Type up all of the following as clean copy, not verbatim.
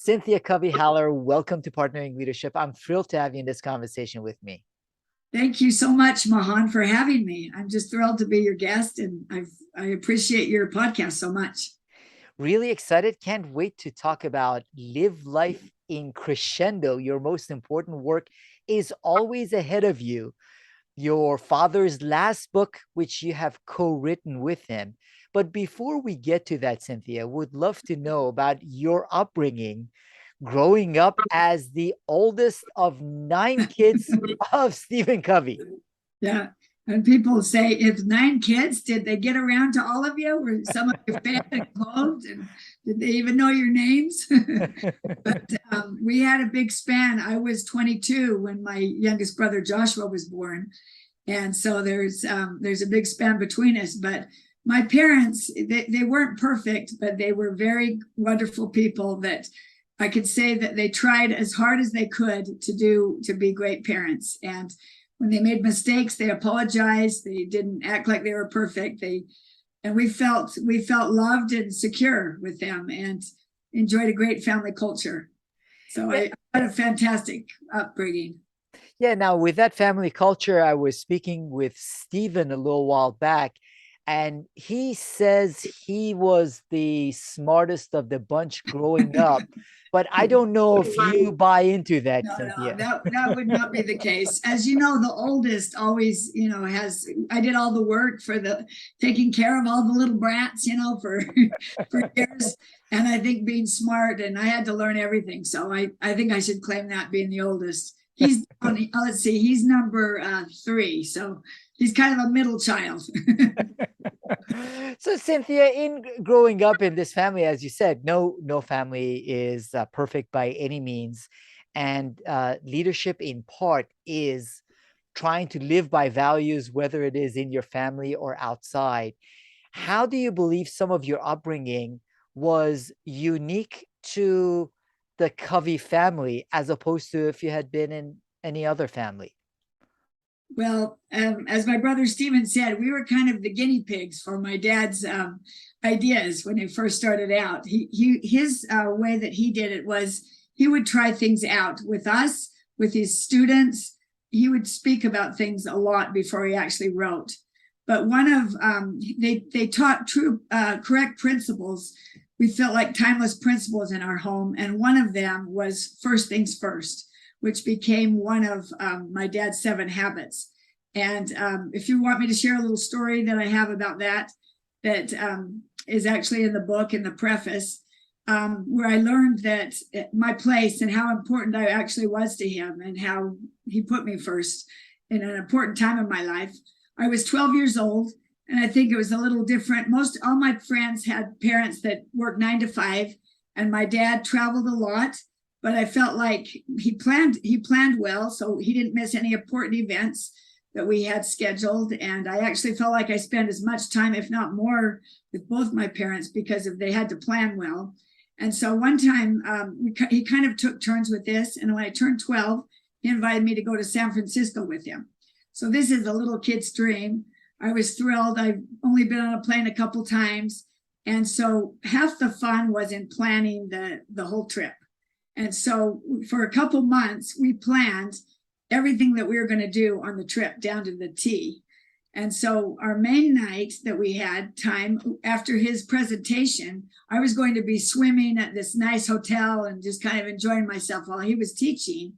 Cynthia Covey Haller, welcome to Partnering Leadership. I'm thrilled to have you in this conversation with me. Thank you so much, Mahan, for having me. I'm just thrilled to be your guest, and I appreciate your podcast so much. Really excited. Can't wait to talk about Live Life in Crescendo. Your most important work is always ahead of you. Your father's last book, which you have co-written with him. But before we get to that, Cynthia, would love to know about your upbringing, growing up as the oldest of 9 kids of Stephen Covey. Yeah. And people say, if 9 kids, did they get around to all of you? Were some of you fed and clothed? And did they even know your names? But we had a big span. I was 22 when my youngest brother Joshua was born. And so there's a big span between us. But my parents, they weren't perfect, but they were very wonderful people that I could say that they tried as hard as they could to be great parents. And when they made mistakes, they apologized. They didn't act like they were perfect. And we felt loved and secure with them, and enjoyed a great family culture. So I had a fantastic upbringing. Yeah, now with that family culture, I was speaking with Stephen a little while back, and he says he was the smartest of the bunch growing up. But I don't know if you buy into that, No, Cynthia. that would not be the case. As you know, the oldest always, I did all the work for the taking care of all the little brats, for for years. And I think being smart, and I had to learn everything. So I think I should claim that, being the oldest. He's let's see, he's number 3. So he's kind of a middle child. So Cynthia, in growing up in this family, as you said, no family is perfect by any means, and leadership in part is trying to live by values, whether it is in your family or outside. How do you believe some of your upbringing was unique to the Covey family as opposed to if you had been in any other family? Well, as my brother Stephen said, we were kind of the guinea pigs for my dad's ideas when he first started out. His way that he did it was he would try things out with us, with his students. He would speak about things a lot before he actually wrote. But one of they taught correct principles. We felt like timeless principles in our home, and one of them was first things first, which became one of my dad's 7 habits. And if you want me to share a little story that I have about that is actually in the book, in the preface, where I learned that my place and how important I actually was to him, and how he put me first in an important time in my life. I was 12 years old, and I think it was a little different. All my friends had parents that worked 9 to 5, and my dad traveled a lot. But I felt like he planned well, so he didn't miss any important events that we had scheduled. And I actually felt like I spent as much time, if not more, with both my parents, because they had to plan well. And so one time he kind of took turns with this. And when I turned 12, he invited me to go to San Francisco with him. So this is a little kid's dream. I was thrilled. I've only been on a plane a couple times. And so half the fun was in planning the whole trip. And so for a couple months, we planned everything that we were going to do on the trip down to the T. And so our main night that we had time after his presentation, I was going to be swimming at this nice hotel and just kind of enjoying myself while he was teaching.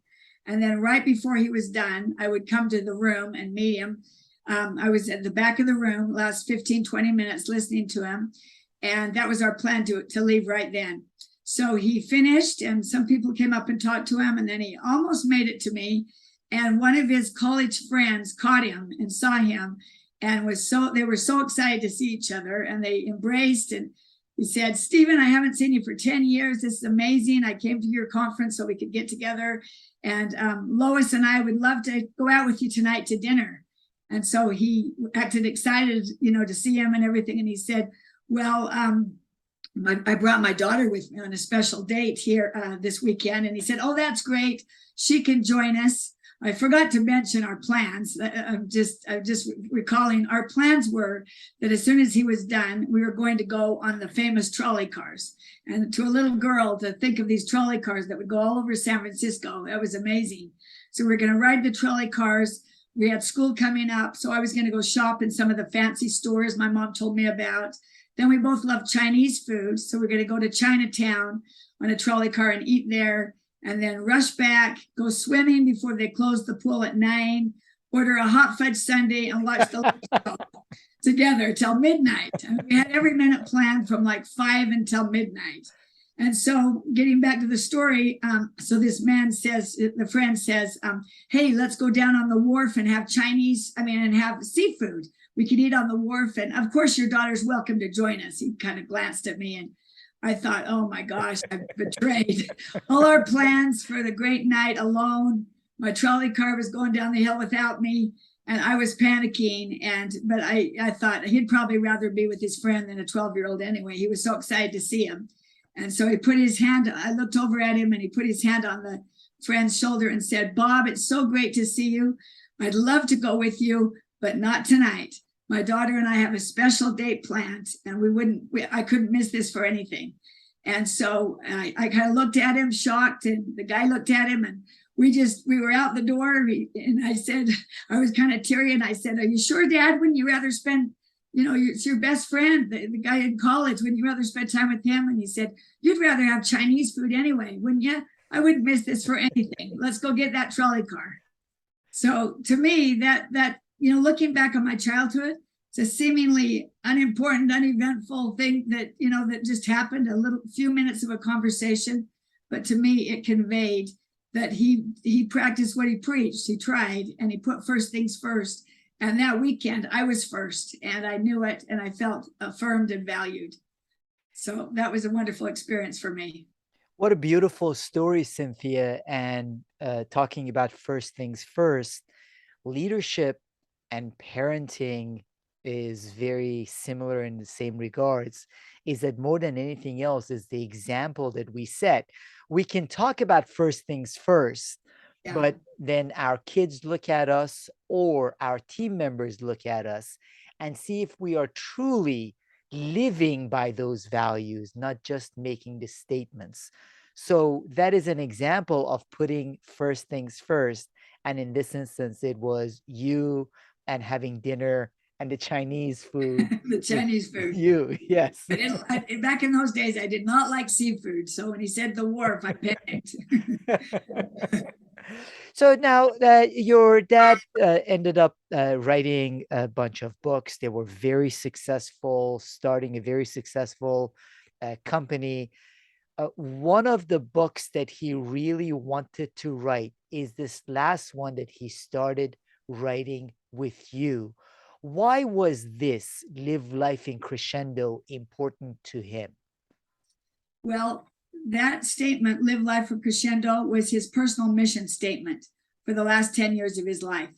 And then right before he was done, I would come to the room and meet him. I was at the back of the room, last 15, 20 minutes listening to him. And that was our plan to leave right then. So he finished, and some people came up and talked to him, and then he almost made it to me. And one of his college friends caught him and saw him, and they were so excited to see each other, and they embraced. And he said, "Stephen, I haven't seen you for 10 years. This is amazing. I came to your conference so we could get together. And Lois and I would love to go out with you tonight to dinner." And so he acted excited, to see him and everything. And he said, "Well, I brought my daughter with me on a special date here this weekend." And he said, "Oh, that's great. She can join us. I forgot to mention our plans. I'm just recalling our plans were that as soon as he was done, we were going to go on the famous trolley cars. And to a little girl, to think of these trolley cars that would go all over San Francisco, that was amazing. So we're going to ride the trolley cars. We had school coming up, so I was going to go shop in some of the fancy stores my mom told me about. Then we both love Chinese food, so we're going to go to Chinatown on a trolley car and eat there, and then rush back, go swimming before they close the pool at 9, order a hot fudge sundae, and watch the show together till midnight. And we had every minute planned from like 5 until midnight. And so getting back to the story, so this man says, the friend says, hey, let's go down on the wharf and have and have seafood. We could eat on the wharf. And of course, your daughter's welcome to join us. He kind of glanced at me and I thought, oh my gosh, I've betrayed all our plans for the great night alone. My trolley car was going down the hill without me and I was panicking. But I thought he'd probably rather be with his friend than a 12-year-old anyway. He was so excited to see him. And so he put his hand, I looked over at him and he put his hand on the friend's shoulder and said, Bob, it's so great to see you. I'd love to go with you, but not tonight. My daughter and I have a special date planned and I couldn't miss this for anything. And so I kind of looked at him shocked and the guy looked at him and we were out the door and I said, I was kind of teary and I said, are you sure, Dad, wouldn't you rather spend, it's your best friend, the guy in college, wouldn't you rather spend time with him? And he said, you'd rather have Chinese food anyway, wouldn't you? I wouldn't miss this for anything. Let's go get that trolley car. So to me, that looking back on my childhood, it's a seemingly unimportant, uneventful thing that, that just happened, few minutes of a conversation. But to me, it conveyed that he practiced what he preached. He tried and he put first things first. And that weekend I was first and I knew it and I felt affirmed and valued. So that was a wonderful experience for me. What a beautiful story, Cynthia. And talking about first things first, leadership and parenting is very similar in the same regards, is that more than anything else is the example that we set. We can talk about first things first, yeah, but then our kids look at us or our team members look at us and see if we are truly living by those values, not just making the statements. So that is an example of putting first things first. And in this instance, it was you and having dinner and the Chinese food. The Chinese food. You, yes. Back in those days, I did not like seafood. So when he said the wharf, I panicked. So now your dad ended up writing a bunch of books. They were very successful, starting a very successful company. One of the books that he really wanted to write is this last one that he started writing with you. Why was this Live Life in Crescendo important to him? Well, that statement, Live Life in Crescendo, was his personal mission statement for the last 10 years of his life.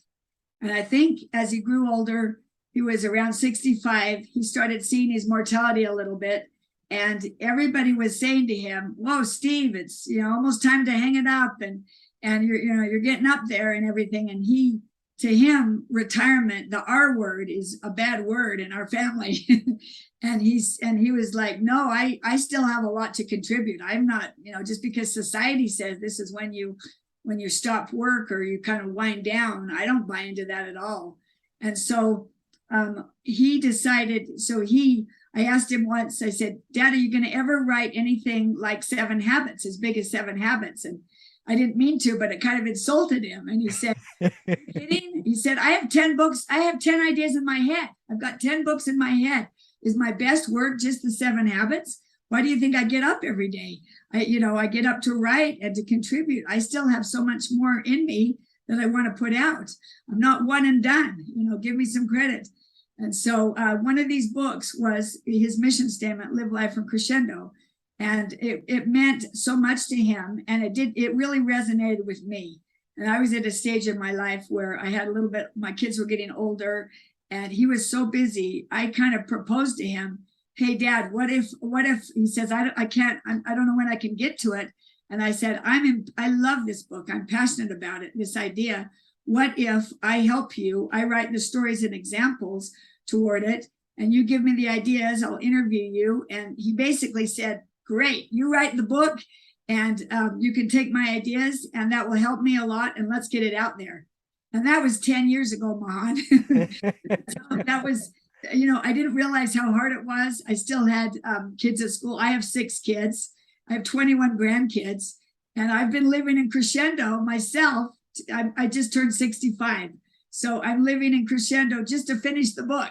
And I think as he grew older, he was around 65, he started seeing his mortality a little bit. And everybody was saying to him, whoa, Steve, it's almost time to hang it up and you're getting up there and everything. And to him, retirement, the R word, is a bad word in our family. and he was like, no, I still have a lot to contribute. I'm not, just because society says this is when you stop work or you kind of wind down. I don't buy into that at all. And so he decided, I asked him once, I said, Dad, are you going to ever write anything like 7 Habits, as big as 7 Habits? And I didn't mean to, but it kind of insulted him. And he said, are you kidding? He said, I have 10 books. I have 10 ideas in my head. I've got 10 books in my head. Is my best work just the 7 Habits? Why do you think I get up every day? I get up to write and to contribute. I still have so much more in me that I want to put out. I'm not one and done. Give me some credit. And so one of these books was his mission statement, Live Life in Crescendo. And it meant so much to him. And it really resonated with me. And I was at a stage in my life where I had my kids were getting older and he was so busy. I kind of proposed to him, hey, Dad, what if he says, I don't know when I can get to it. And I said, I love this book. I'm passionate about it, this idea. What if I help you? I write the stories and examples toward it, and you give me the ideas. I'll interview you. And he basically said, great, you write the book, and you can take my ideas, and that will help me a lot, and let's get it out there. And that was 10 years ago, Mahan. So that was, I didn't realize how hard it was. I still had kids at school. I have 6 kids. I have 21 grandkids, and I've been living in Crescendo myself. I just turned 65. So I'm living in Crescendo just to finish the book.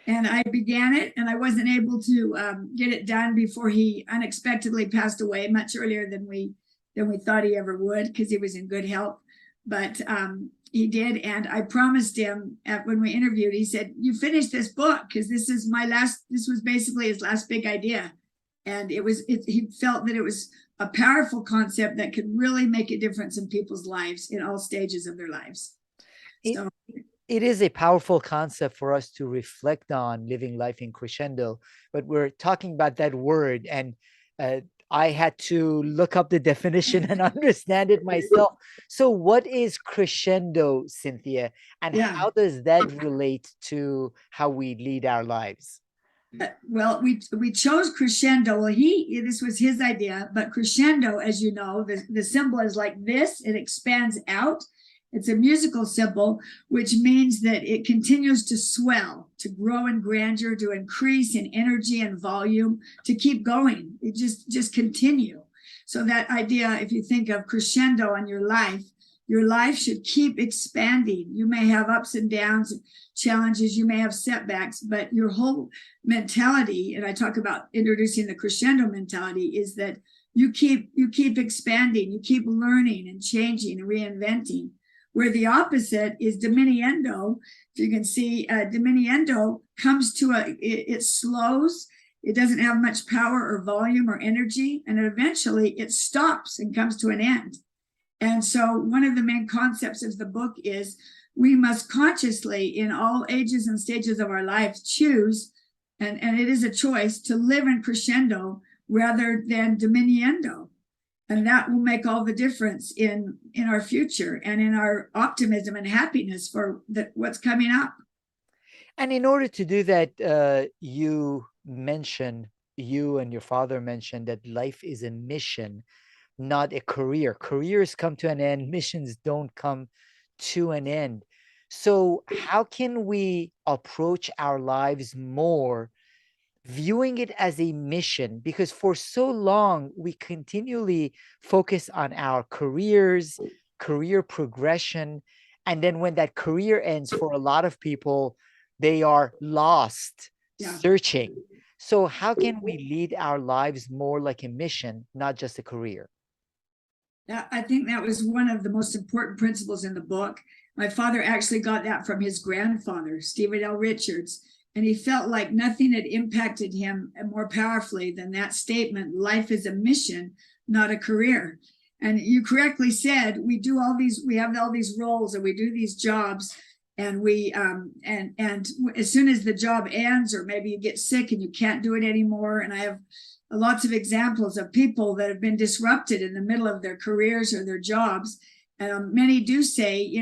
And I began it, and I wasn't able to get it done before he unexpectedly passed away much earlier than we thought he ever would, because he was in good health. But he did, and I promised him when we interviewed, he said, you finish this book, because this was basically his last big idea. And he felt that it was a powerful concept that could really make a difference in people's lives in all stages of their lives. So it is a powerful concept for us to reflect on, living life in crescendo, but we're talking about that word, and I had to look up the definition and understand it myself. So what is crescendo, Cynthia, and how does that relate to how we lead our lives? Well, we chose crescendo. Well, this was his idea, but crescendo, as you know, the symbol is like this. It expands out. It's a musical symbol, which means that it continues to swell, to grow in grandeur, to increase in energy and volume, to keep going. It just continue. So that idea, if you think of crescendo on your life should keep expanding. You may have ups and downs, challenges, you may have setbacks, but your whole mentality, and I talk about introducing the crescendo mentality, is that you keep expanding, you keep learning and changing and reinventing. Where the opposite is diminuendo. If you can see, diminuendo comes to it slows. It doesn't have much power or volume or energy, and eventually it stops and comes to an end. And so one of the main concepts of the book is we must consciously, in all ages and stages of our lives, choose, and it is a choice, to live in crescendo rather than diminuendo. And that will make all the difference in our future and in our optimism and happiness for what's coming up. And in order to do that, you and your father mentioned that life is a mission, not a career. Careers come to an end, missions don't come to an end. So how can we approach our lives more viewing it as a mission? Because for so long we continually focus on our careers, career progression, and then when that career ends, for a lot of people, they are lost, searching. So how can we lead our lives more like a mission, not just a career? I think that was one of the most important principles in the book. My father actually got that from his grandfather, Stephen L. Richards. And he felt like nothing had impacted him more powerfully than that statement: life is a mission, not a career. And you correctly said, we have all these roles and we do these jobs, and and as soon as the job ends, or maybe you get sick and you can't do it anymore. And I have lots of examples of people that have been disrupted in the middle of their careers or their jobs. Many do say,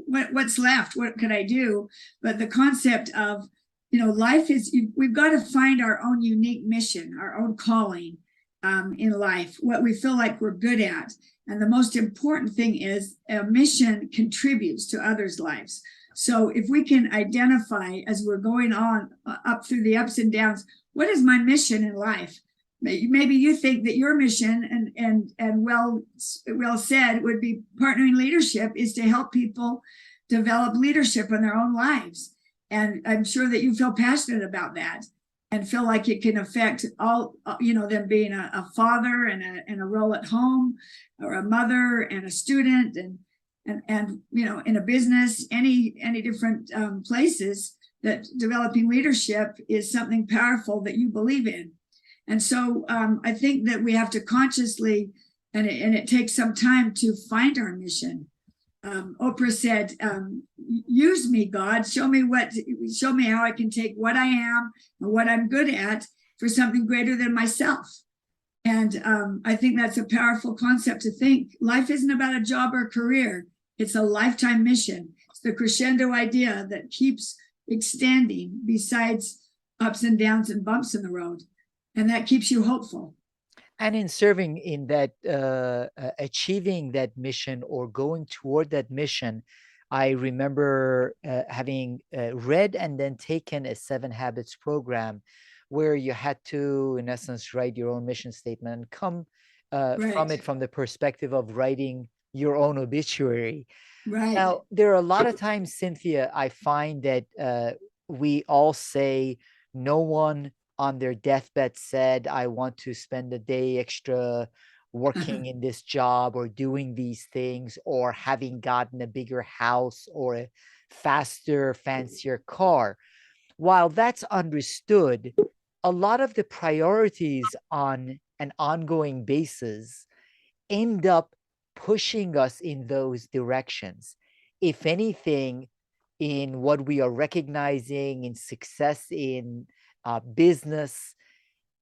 what's left? What can I do? But the concept of, life is, we've got to find our own unique mission, our own calling in life, what we feel like we're good at. And the most important thing is a mission contributes to others' lives. So if we can identify, as we're going on up through the ups and downs, what is my mission in life? Maybe you think that your mission, and well said, would be partnering leadership is to help people develop leadership in their own lives. And I'm sure that you feel passionate about that and feel like it can affect all, them being a father and a role at home, or a mother and a student, and in a business, any different places, that developing leadership is something powerful that you believe in. And so I think that we have to consciously, and it takes some time to find our mission. Oprah said, use me, God, show me how I can take what I am and what I'm good at for something greater than myself. And I think that's a powerful concept to think. Life isn't about a job or career. It's a lifetime mission. It's the crescendo idea that keeps extending besides ups and downs and bumps in the road. And that keeps you hopeful. And in serving in that, achieving that mission or going toward that mission, I remember having read and then taken a 7 Habits program where you had to, in essence, write your own mission statement and come from Right. it from the perspective of writing your own obituary. Right. Now, there are a lot of times, Cynthia, I find that we all say no one on their deathbed said, I want to spend a day extra working in this job or doing these things or having gotten a bigger house or a faster, fancier car. While that's understood, a lot of the priorities on an ongoing basis end up pushing us in those directions. If anything, in what we are recognizing in success in business,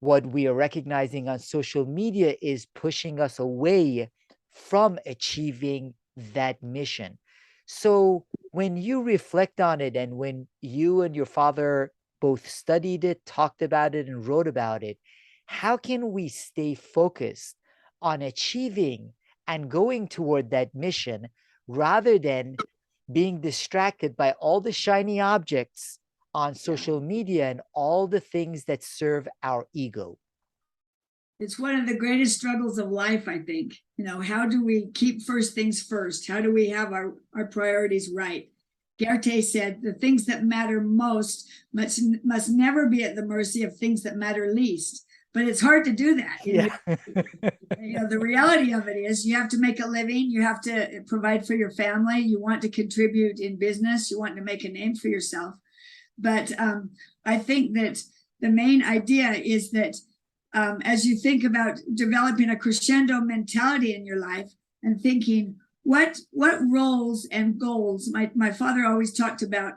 what we are recognizing on social media is pushing us away from achieving that mission. So when you reflect on it, and when you and your father both studied it, talked about it, and wrote about it, how can we stay focused on achieving and going toward that mission rather than being distracted by all the shiny objects on Yeah. social media and all the things that serve our ego? It's one of the greatest struggles of life, I think. How do we keep first things first? How do we have our priorities right? Goethe said, the things that matter most must never be at the mercy of things that matter least. But it's hard to do that. Yeah. The reality of it is you have to make a living. You have to provide for your family. You want to contribute in business. You want to make a name for yourself. But I think that the main idea is that as you think about developing a crescendo mentality in your life and thinking, what roles and goals, my father always talked about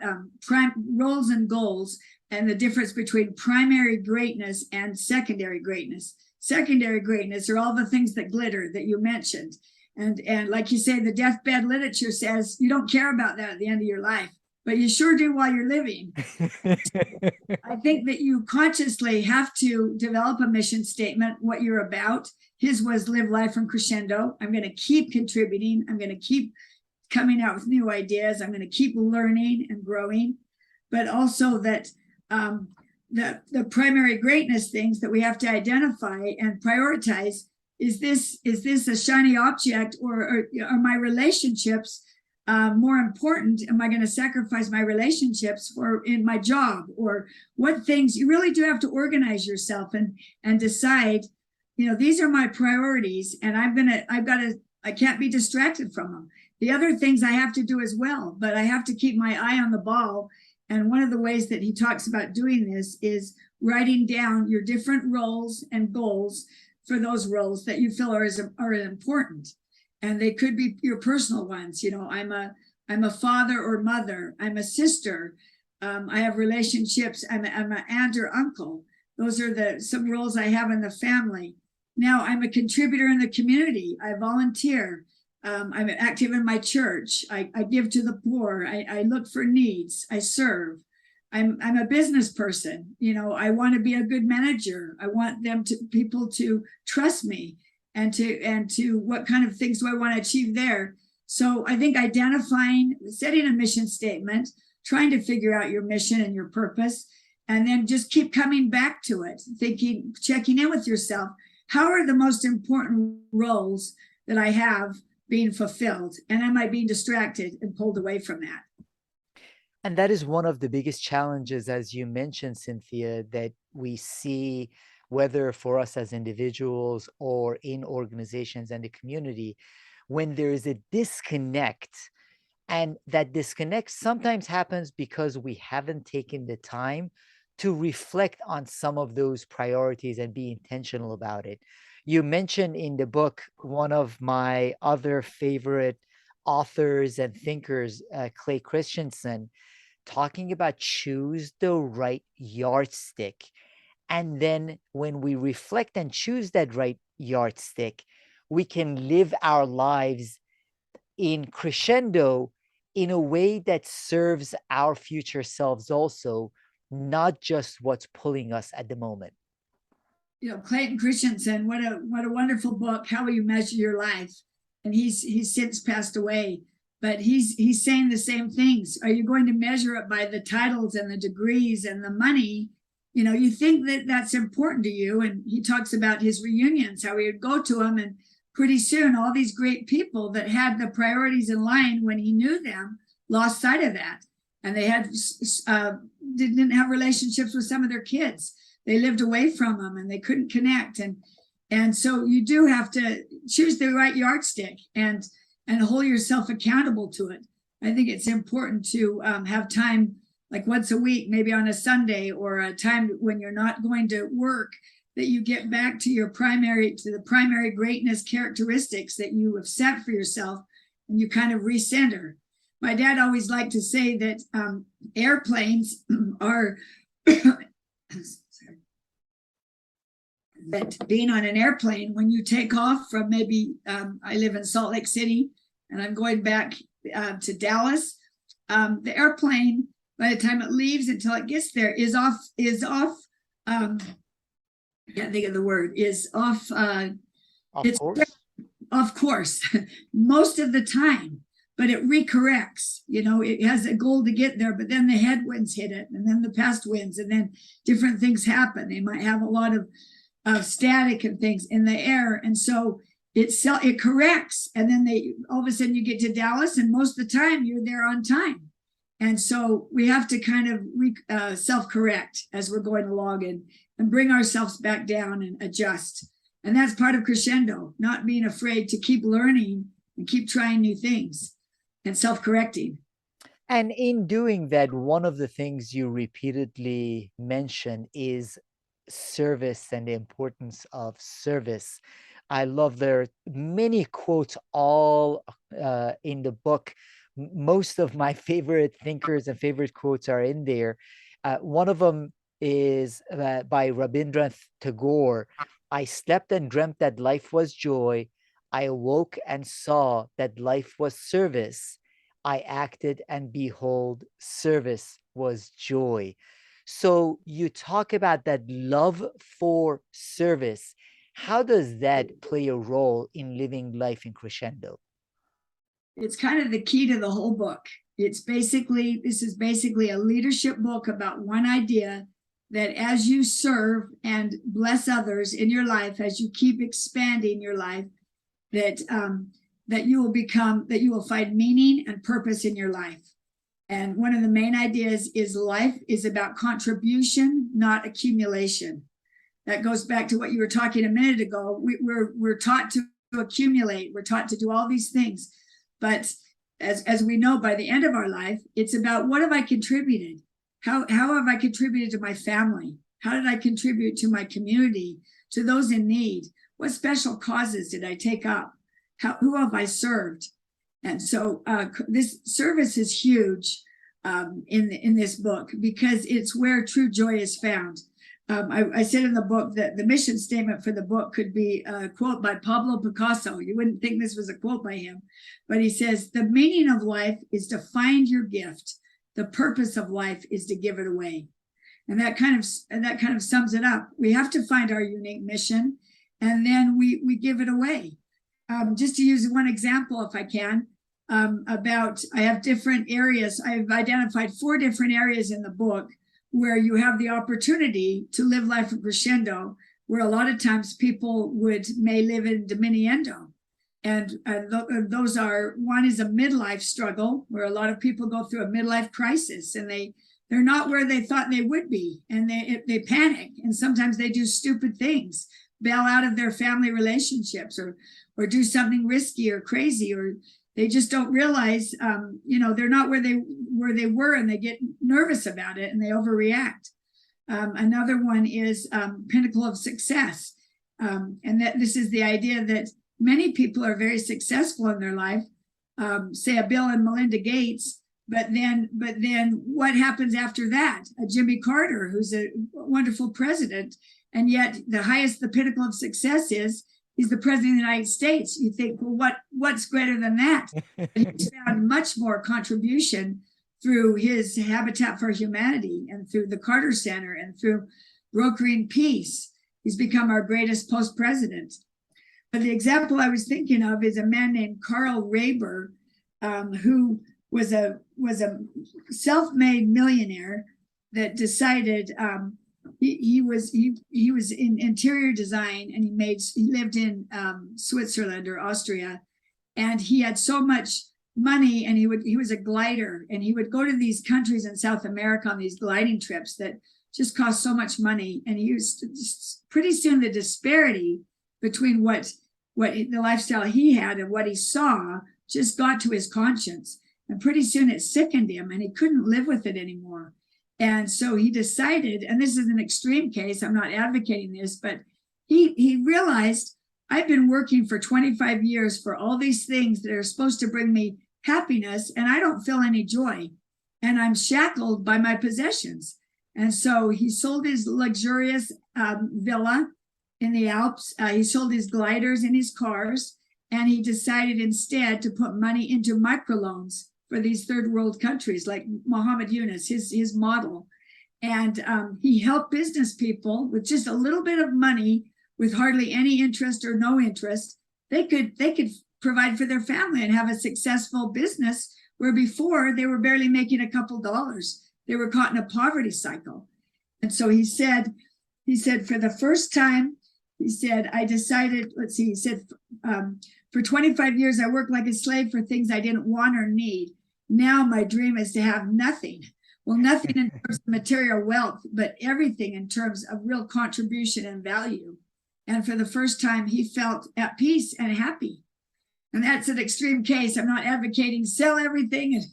roles and goals and the difference between primary greatness and secondary greatness. Secondary greatness are all the things that glitter that you mentioned. And like you say, the deathbed literature says you don't care about that at the end of your life, but you sure do while you're living. I think that you consciously have to develop a mission statement, what you're about. His was live life from crescendo. I'm going to keep contributing. I'm going to keep coming out with new ideas. I'm going to keep learning and growing, but also that the primary greatness things that we have to identify and prioritize is this a shiny object, or are my relationships more important? Am I going to sacrifice my relationships for in my job? Or what things you really do have to organize yourself and decide, these are my priorities, and I can't be distracted from them. The other things I have to do as well, but I have to keep my eye on the ball. And one of the ways that he talks about doing this is writing down your different roles and goals for those roles that you feel are important. And they could be your personal ones. I'm a father or mother. I'm a sister. I have relationships. I'm an aunt or uncle. Those are some roles I have in the family. Now I'm a contributor in the community. I volunteer. I'm active in my church. I give to the poor. I look for needs. I serve. I'm a business person. I want to be a good manager. I want people to trust me, and to what kind of things do I want to achieve there. So I think setting a mission statement, trying to figure out your mission and your purpose, and then just keep coming back to it, thinking, checking in with yourself. How are the most important roles that I have being fulfilled? And am I being distracted and pulled away from that? And that is one of the biggest challenges, as you mentioned, Cynthia, that we see, whether for us as individuals or in organizations and the community, when there is a disconnect. And that disconnect sometimes happens because we haven't taken the time to reflect on some of those priorities and be intentional about it. You mentioned in the book one of my other favorite authors and thinkers, Clay Christensen, talking about choose the right yardstick. And then when we reflect and choose that right yardstick. We can live our lives in crescendo in a way that serves our future selves also, not just what's pulling us at the moment. Clayton Christensen, what a wonderful book, How Will You Measure Your Life? And he's since passed away, but he's saying the same things. Are you going to measure it by the titles and the degrees and the money? You think that that's important to you. And he talks about his reunions, how he would go to them, and pretty soon all these great people that had the priorities in line when he knew them lost sight of that. And they didn't have relationships with some of their kids. They lived away from them and they couldn't connect. And so you do have to choose the right yardstick and hold yourself accountable to it. I think it's important to have time, like once a week, maybe on a Sunday, or a time when you're not going to work, that you get back to the primary greatness characteristics that you have set for yourself, and you kind of recenter. My dad always liked to say that airplanes are that being on an airplane, when you take off from maybe I live in Salt Lake City and I'm going back to Dallas, the airplane, by the time it leaves until it gets there, is off I can't think of the word, is off off course most of the time, but it recorrects. It has a goal to get there, but then the headwinds hit it, and then the past winds, and then different things happen. They might have a lot of static and things in the air, and so it corrects, and then all of a sudden you get to Dallas, and most of the time you're there on time. And so we have to kind of self-correct as we're going along and bring ourselves back down and adjust. And that's part of crescendo, not being afraid to keep learning and keep trying new things and self-correcting. And in doing that, one of the things you repeatedly mention is service and the importance of service. I love there are many quotes all in the book. Most of my favorite thinkers and favorite quotes are in there. One of them is by Rabindranath Tagore. I slept and dreamt that life was joy. I awoke and saw that life was service. I acted and behold, service was joy. So you talk about that love for service. How does that play a role in living life in crescendo? It's kind of the key to the whole book. This is basically a leadership book about one idea, that as you serve and bless others in your life, as you keep expanding your life, that you will find meaning and purpose in your life. And one of the main ideas is life is about contribution, not accumulation. That goes back to what you were talking a minute ago. We're taught to accumulate. We're taught to do all these things. But as we know, by the end of our life, it's about, what have I contributed? How have I contributed to my family? How did I contribute to my community, to those in need? What special causes did I take up? Who have I served? And so this service is huge in this book, because it's where true joy is found. I said in the book that the mission statement for the book could be a quote by Pablo Picasso. You wouldn't think this was a quote by him, but he says, the meaning of life is to find your gift. The purpose of life is to give it away. And that kind of sums it up. We have to find our unique mission, and then we give it away. Just to use one example, if I can, I have different areas. I've identified 4 different areas in the book where you have the opportunity to live life in crescendo, where a lot of times people may live in diminuendo. And those are, one is a midlife struggle, where a lot of people go through a midlife crisis, and they're not where they thought they would be, and they panic, and sometimes they do stupid things, bail out of their family relationships, or do something risky or crazy, or they just don't realize, they're not where they were, and they get nervous about it and they overreact. Another one is pinnacle of success, and that this is the idea that many people are very successful in their life, say a Bill and Melinda Gates, but then what happens after that? A Jimmy Carter, who's a wonderful president, and yet the pinnacle of success is he's the president of the United States. You think, well, what's greater than that? But he's found much more contribution through his Habitat for Humanity and through the Carter Center and through brokering peace. He's become our greatest post-president. But the example I was thinking of is a man named Carl Raber, who was a self-made millionaire that decided he was in interior design, and he lived in Switzerland or Austria, and he had so much money, and he was a glider, and he would go to these countries in South America on these gliding trips that just cost so much money. And he used pretty soon the disparity between what the lifestyle he had and what he saw just got to his conscience, and pretty soon it sickened him, and he couldn't live with it anymore. And so he decided, and this is an extreme case, I'm not advocating this, but he realized, I've been working for 25 years for all these things that are supposed to bring me happiness, and I don't feel any joy, and I'm shackled by my possessions. And so he sold his luxurious villa in the Alps. He sold his gliders and his cars, and he decided instead to put money into microloans for these third world countries, like Muhammad Yunus, his model. And he helped business people with just a little bit of money, with hardly any interest or no interest. They could provide for their family and have a successful business, where before they were barely making a couple dollars. They were caught in a poverty cycle. And so he said, for the first time, he said, I decided, he said, for 25 years, I worked like a slave for things I didn't want or need. Now my dream is to have nothing. Well, nothing in terms of material wealth, but everything in terms of real contribution and value. And for the first time, he felt at peace and happy. And that's an extreme case. I'm not advocating sell everything and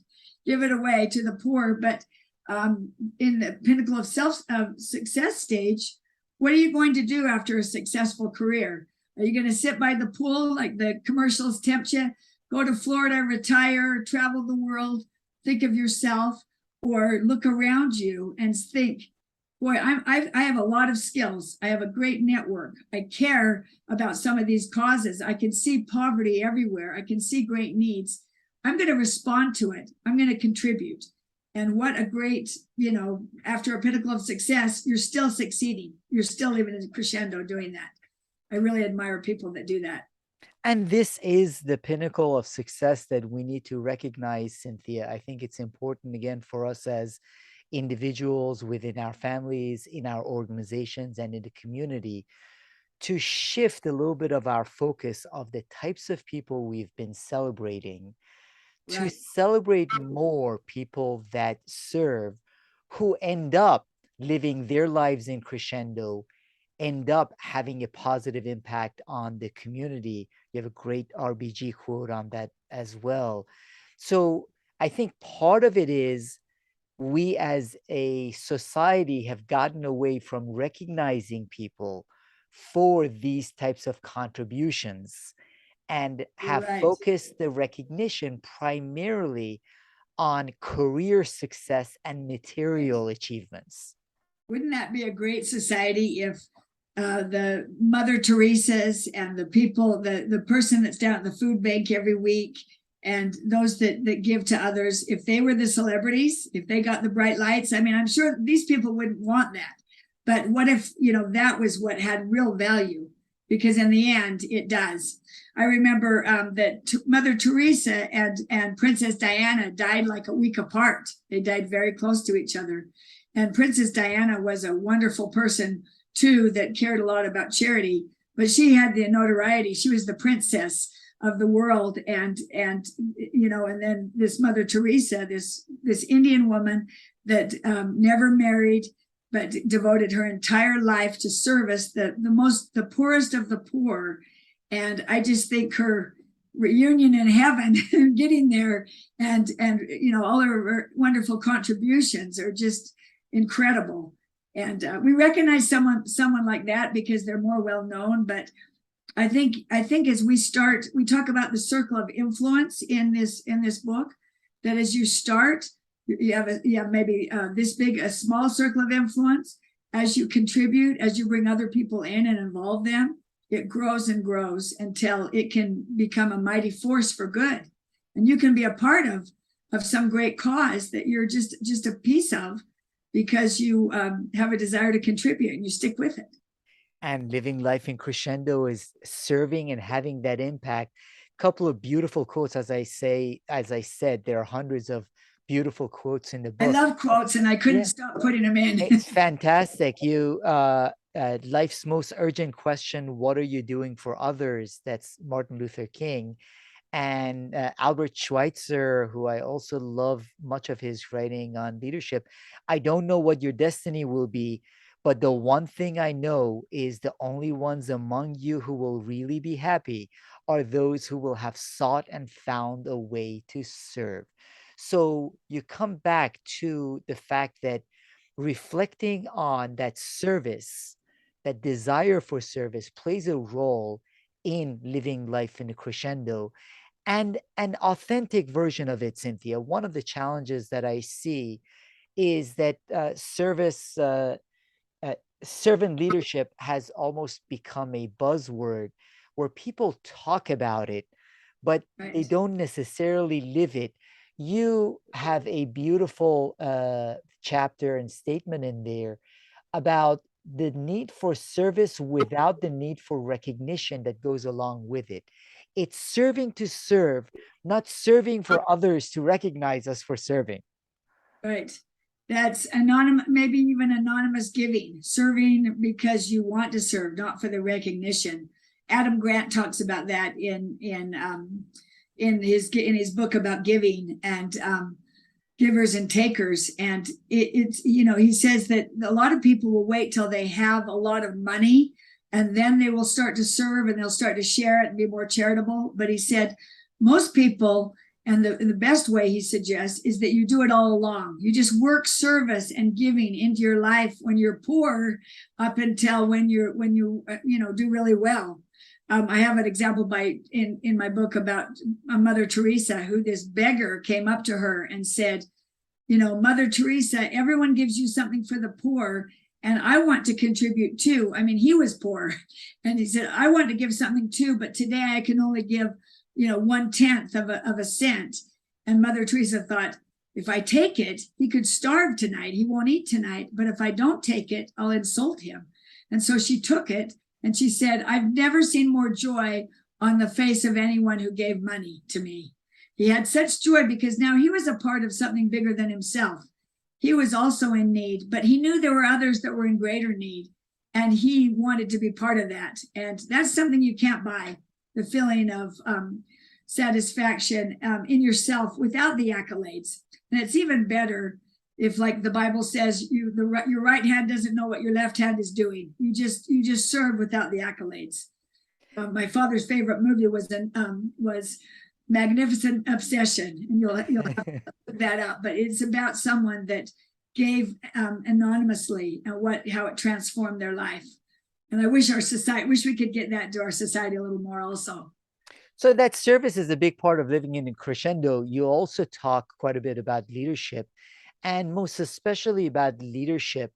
give it away to the poor, but in the pinnacle of success stage, what are you going to do after a successful career? Are you going to sit by the pool like the commercials tempt you? Go to Florida, retire, travel the world, think of yourself, or look around you and think, boy, I have a lot of skills. I have a great network. I care about some of these causes. I can see poverty everywhere. I can see great needs. I'm going to respond to it. I'm going to contribute. And what a great, after a pinnacle of success, you're still succeeding. You're still living in a crescendo doing that. I really admire people that do that. And this is the pinnacle of success that we need to recognize, Cynthia. I think it's important, again, for us as individuals, within our families, in our organizations, and in the community, to shift a little bit of our focus of the types of people we've been celebrating, to celebrate more people that serve, who end up living their lives in crescendo, end up having a positive impact on the community. You have a great RBG quote on that as well. So I think part of it is we as a society have gotten away from recognizing people for these types of contributions, and have focused the recognition primarily on career success and material achievements. Wouldn't that be a great society if the Mother Teresa's and the people, the person that's down at the food bank every week, and those that give to others, if they were the celebrities, if they got the bright lights, I mean, I'm sure these people wouldn't want that. But what if, that was what had real value? Because in the end, it does. I remember that Mother Teresa and Princess Diana died like a week apart. They died very close to each other. And Princess Diana was a wonderful person, too, that cared a lot about charity. But she had the notoriety. She was the princess of the world. And then this Mother Teresa, this Indian woman that never married, but devoted her entire life to service the poorest of the poor. And I just think her reunion in heaven, getting there, and all her wonderful contributions are just incredible. And we recognize someone like that because they're more well known. But I think as we talk about the circle of influence in this book, that as you start, you have maybe this big, a small circle of influence. As you contribute, as you bring other people in and involve them, it grows and grows until it can become a mighty force for good. And you can be a part of some great cause that you're just a piece of, because you have a desire to contribute and you stick with it. And living life in Crescendo is serving and having that impact. Couple of beautiful quotes, as I said, there are hundreds of beautiful quotes in the I book. love quotes and I couldn't stop putting them in. It's fantastic. Life's most urgent question, what are you doing for others? That's Martin Luther King. And Albert Schweitzer, who I also love much of his writing on leadership. I don't know what your destiny will be, but the one thing I know is the only ones among you who will really be happy are those who will have sought and found a way to serve. So you come back to the fact that reflecting on that service, that desire for service plays a role in living life in a crescendo, and an authentic version of it, Cynthia. One of the challenges that I see is that servant leadership has almost become a buzzword where people talk about it, but they Right. don't necessarily live it. You have a beautiful chapter and statement in there about the need for service without the need for recognition that goes along with it. It's serving to serve, not serving for others to recognize us for serving. Right. That's anonymous, maybe even anonymous giving, serving because you want to serve, not for the recognition. Adam Grant talks about that in his book about giving and givers and takers. And it's he says that a lot of people will wait till they have a lot of money and then they will start to serve and they'll start to share it and be more charitable. But he said most people, and the best way he suggests is that you do it all along. You just work service and giving into your life when you're poor up until when you do really well. I have an example in my book about Mother Teresa, who this beggar came up to her and said, Mother Teresa, everyone gives you something for the poor, and I want to contribute too. I mean, he was poor, and he said, I want to give something too, but today I can only give 1/10 of a cent. And Mother Teresa thought, if I take it, he could starve tonight. He won't eat tonight. But if I don't take it, I'll insult him. And so she took it and she said, I've never seen more joy on the face of anyone who gave money to me. He had such joy because now he was a part of something bigger than himself. He was also in need, but he knew there were others that were in greater need. And he wanted to be part of that. And that's something you can't buy. The feeling of satisfaction in yourself without the accolades. And it's even better if, like the Bible says, your right hand doesn't know what your left hand is doing. You just serve without the accolades. My father's favorite movie was Magnificent Obsession, and you'll have to look that up. But it's about someone that gave anonymously and how it transformed their life. And I wish we could get that to our society a little more also. So that service is a big part of living in a crescendo. You also talk quite a bit about leadership, and most especially about leadership,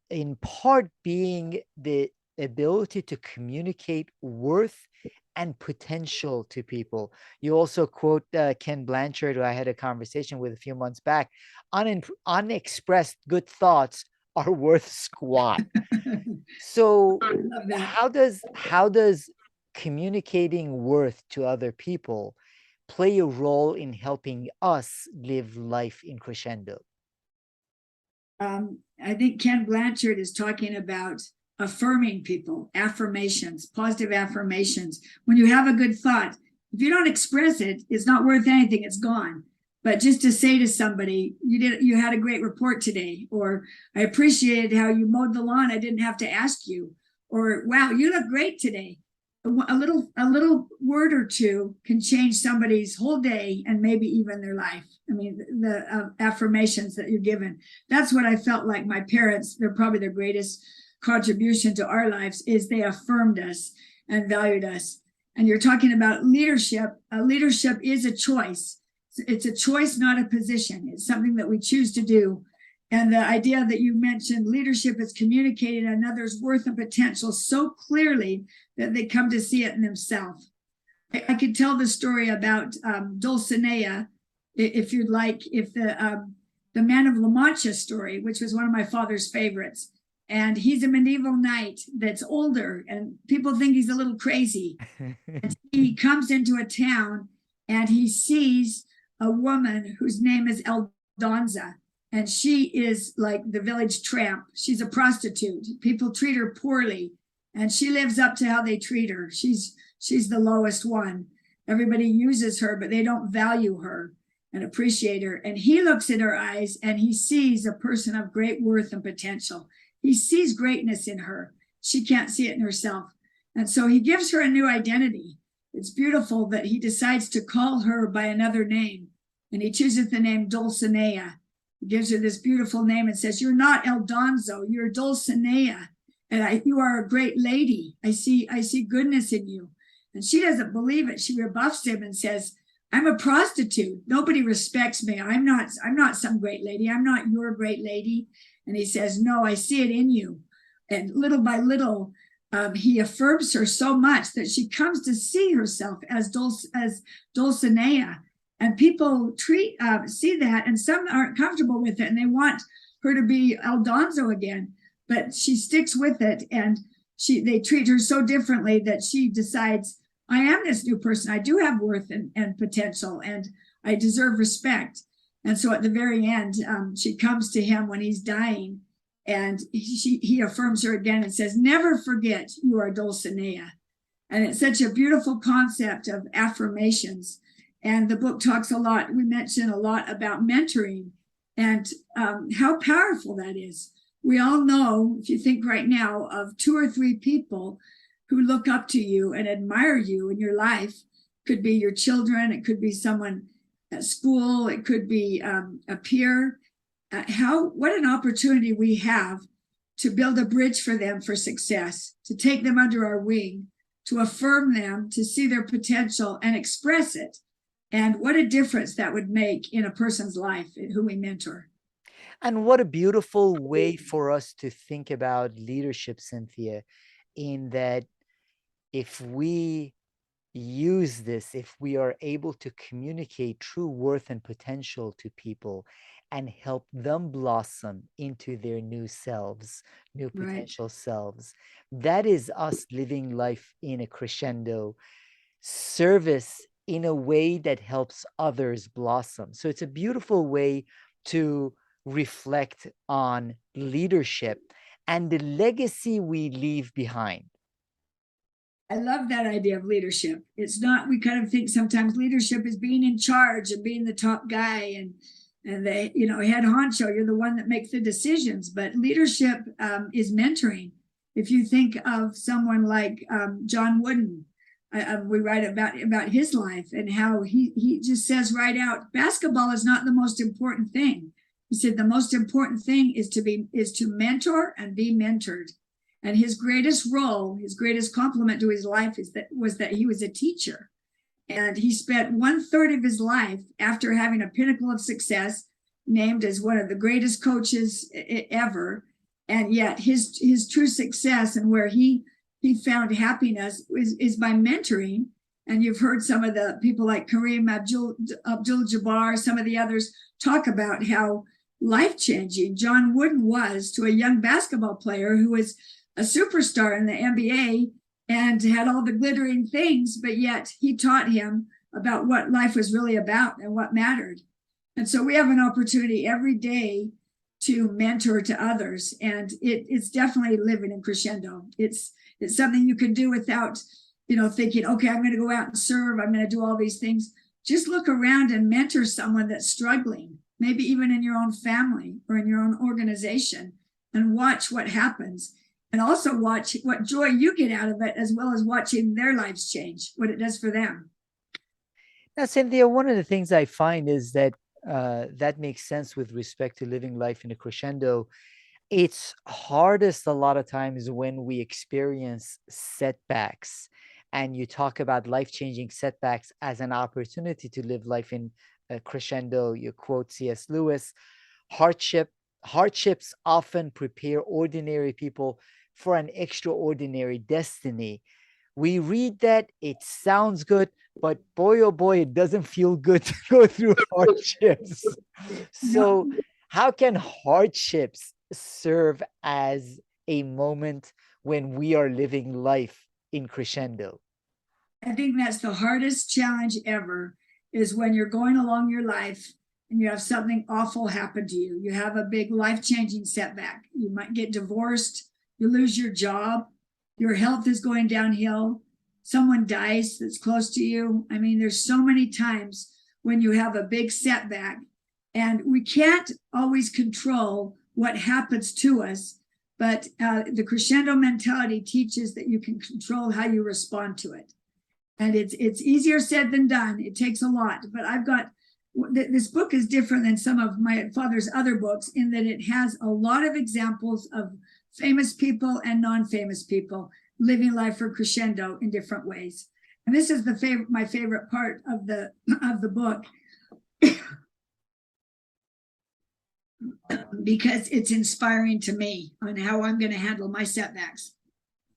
in part being the ability to communicate worth and potential to people. You also quote Ken Blanchard, who I had a conversation with a few months back. Unexpressed good thoughts are worth squat. So how does communicating worth to other people play a role in helping us live life in crescendo? I think Ken Blanchard is talking about affirming people, affirmations, positive affirmations. When you have a good thought, if you don't express it, it's not worth anything, it's gone. But just to say to somebody, you had a great report today, or I appreciated how you mowed the lawn, I didn't have to ask you, or wow, you look great today. A little word or two can change somebody's whole day and maybe even their life. I mean, the affirmations that you're given. That's what I felt like my parents, they're probably the greatest contribution to our lives, is they affirmed us and valued us. And you're talking about leadership. Leadership is a choice. It's a choice, not a position. It's something that we choose to do. And the idea that you mentioned, leadership is communicating another's worth and potential so clearly that they come to see it in themselves. I could tell the story about Dulcinea, if you'd like, if the Man of La Mancha story, which was one of my father's favorites. And he's a medieval knight that's older, and people think he's a little crazy. And he comes into a town and he sees a woman whose name is Aldonza, and she is like the village tramp. She's a prostitute. People treat her poorly, and she lives up to how they treat her. She's the lowest one. Everybody uses her, but they don't value her and appreciate her. And he looks in her eyes and he sees a person of great worth and potential. He sees greatness in her. She can't see it in herself. And so he gives her a new identity. It's beautiful that he decides to call her by another name. And he chooses the name Dulcinea. He gives her this beautiful name and says, "You're not Eldonzo, you're Dulcinea. And you are a great lady. I see goodness in you." And she doesn't believe it. She rebuffs him and says, "I'm a prostitute. Nobody respects me. I'm not some great lady. I'm not your great lady." And he says, "No, I see it in you." And little by little, he affirms her so much that she comes to see herself as Dulcinea. And people see that, and some aren't comfortable with it, and they want her to be Aldonzo again. But she sticks with it, and they treat her so differently that she decides, "I am this new person. I do have worth and potential, and I deserve respect." And so at the very end, she comes to him when he's dying, and he affirms her again and says, "Never forget you are Dulcinea." And it's such a beautiful concept of affirmations. And the book talks a lot, we mentioned a lot about mentoring and how powerful that is. We all know, if you think right now of 2 or 3 people who look up to you and admire you in your life. It could be your children, it could be someone at school, it could be a peer. What an opportunity we have to build a bridge for them for success, to take them under our wing, to affirm them, to see their potential and express it. And what a difference that would make in a person's life who we mentor. And what a beautiful way for us to think about leadership, Cynthia, in that if we use this, if we are able to communicate true worth and potential to people and help them blossom into their new selves, new potential selves, that is us living life in a crescendo, service in a way that helps others blossom. So it's a beautiful way to reflect on leadership and the legacy we leave behind. I love that idea of leadership. It's not, we kind of think sometimes leadership is being in charge and being the top guy and they, head honcho, you're the one that makes the decisions. But leadership is mentoring. If you think of someone like John Wooden, we write about his life and how he just says right out, basketball is not the most important thing. He said the most important thing is to mentor and be mentored. And his greatest role, his greatest compliment to his life was that he was a teacher. And he spent 1/3 of his life after having a pinnacle of success, named as one of the greatest coaches ever. And yet his true success and where he found happiness is by mentoring. And you've heard some of the people like Kareem Abdul-Jabbar, some of the others talk about how life-changing John Wooden was to a young basketball player who was a superstar in the NBA and had all the glittering things, but yet he taught him about what life was really about and what mattered. And so we have an opportunity every day to mentor to others, and it's definitely living in crescendo. It's something you can do without, thinking, okay, I'm going to go out and serve, I'm going to do all these things. Just look around and mentor someone that's struggling, maybe even in your own family or in your own organization, and watch what happens. And also watch what joy you get out of it, as well as watching their lives change, what it does for them. Now, Cynthia, one of the things I find is that that makes sense with respect to living life in a crescendo. It's hardest a lot of times when we experience setbacks, and you talk about life-changing setbacks as an opportunity to live life in a crescendo. You quote C.S. Lewis, hardship hardships often prepare ordinary people for an extraordinary destiny. We read that, it sounds good, but boy, oh boy, it doesn't feel good to go through hardships. No, So, how can hardships serve as a moment when we are living life in crescendo? I think that's the hardest challenge ever, is when you're going along your life and you have something awful happen to you. You have a big life-changing setback. You might get divorced, you lose your job, your health is going downhill, someone dies that's close to you. I mean, there's so many times when you have a big setback, and we can't always control what happens to us, but the crescendo mentality teaches that you can control how you respond to it. And it's easier said than done. It takes a lot, but I've got, this book is different than some of my father's other books in that it has a lot of examples of famous people and non-famous people living life for crescendo in different ways. And this is my favorite part of the book, because it's inspiring to me on how I'm going to handle my setbacks.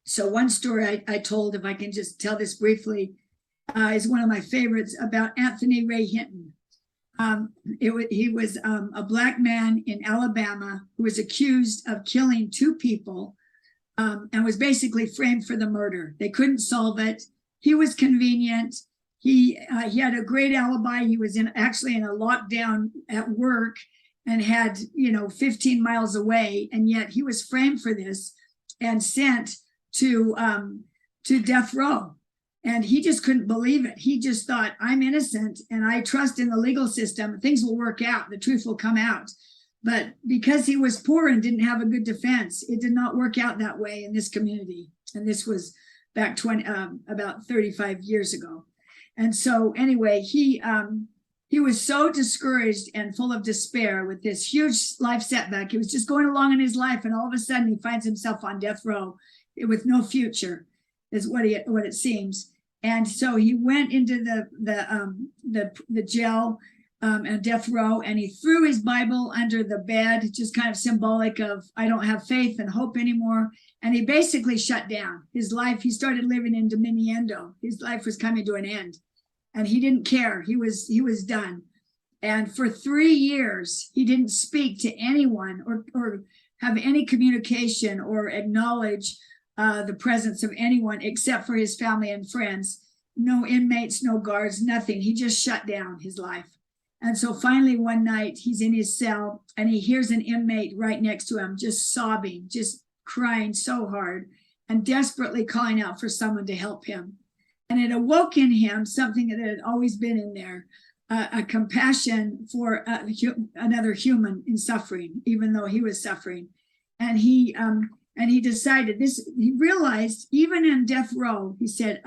So one story I told, if I can just tell this briefly, is one of my favorites, about Anthony Ray Hinton. He was a black man in Alabama who was accused of killing two people, and was basically framed for the murder. They couldn't solve it. He was convenient. He had a great alibi. He was actually in a lockdown at work and had 15 miles away, and yet he was framed for this and sent to death row. And he just couldn't believe it. He just thought, I'm innocent and I trust in the legal system. Things will work out. The truth will come out. But because he was poor and didn't have a good defense, it did not work out that way in this community. And this was back about 35 years ago. And so anyway, he was so discouraged and full of despair with this huge life setback. He was just going along in his life, and all of a sudden he finds himself on death row with no future, is what it seems. And so he went into the jail and death row, and he threw his Bible under the bed, just kind of symbolic of, I don't have faith and hope anymore. And he basically shut down his life. He started living in diminuendo. His life was coming to an end, and he didn't care. He was done. And for 3 years, he didn't speak to anyone or have any communication or acknowledge the presence of anyone except for his family and friends. No inmates, no guards, nothing. He just shut down his life. And so finally one night he's in his cell and he hears an inmate right next to him just sobbing, just crying so hard and desperately calling out for someone to help him. And it awoke in him something that had always been in there, a compassion for another human in suffering, even though he was suffering. And he decided this. He realized, even in death row, he said,